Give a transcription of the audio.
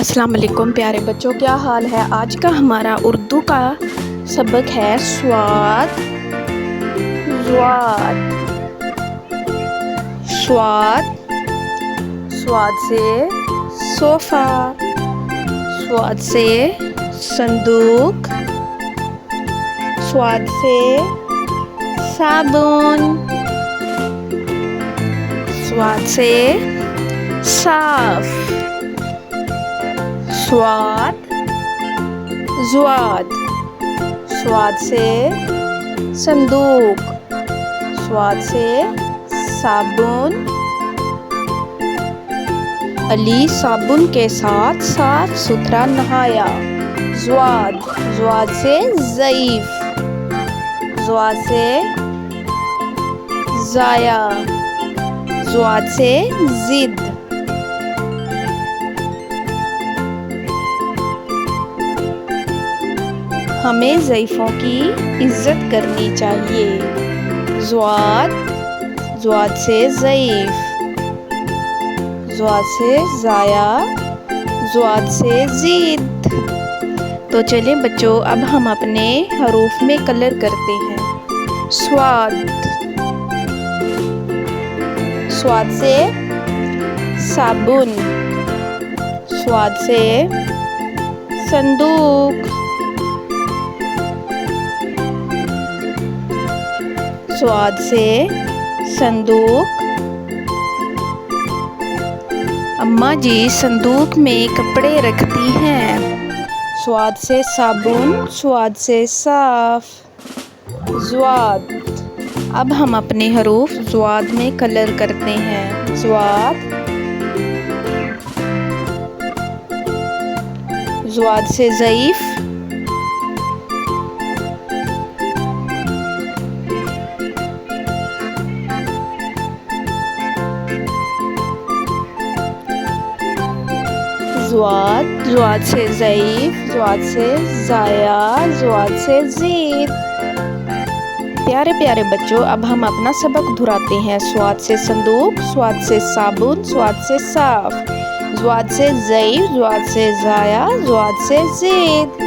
अस्सलाम वालेकुम प्यारे बच्चों, क्या हाल है। आज का हमारा उर्दू का सबक है स्वाद ज़्वाद। स्वाद, स्वाद से सोफ़ा, स्वाद से संदूक, स्वाद से साबुन, स्वाद से साफ। स्वाद ज़्वाद, स्वाद से संदूक, स्वाद से साबुन। अली साबुन के साथ साफ सुथरा नहाया। ज़्वाद, ज़्वाद से ज़ईफ़, ज़्वाद से ज़ाया, ज़्वाद से ज़िद। हमें ज़ईफ़ों की इज़्ज़त करनी चाहिए। ज़्वाद, ज़्वाद से ज़ईफ़, ज़्वाद से ज़ाया, ज़्वाद से ज़िद। तो चलिए बच्चों, अब हम अपने हरूफ में कलर करते हैं। स्वाद, स्वाद से साबुन, स्वाद से संदूक, स्वाद से संदूक। अम्मा जी संदूक में कपड़े रखती हैं। स्वाद से साबुन, स्वाद से साफ। ज़्वाद, अब हम अपने हरूफ ज़्वाद में कलर करते हैं। ज़्वाद, ज़्वाद से ज़ईफ़, ज़्वाद, ज़्वाद से ज़ईफ़, ज़्वाद से ज़ाया, ज़्वाद से ज़िद। प्यारे प्यारे बच्चों, अब हम अपना सबक दोहराते हैं। स्वाद से संदूक, स्वाद से साबुन, स्वाद से साफ, ज़्वाद से ज़ईफ़, ज़्वाद से ज़ाया, ज़्वाद से ज़िद।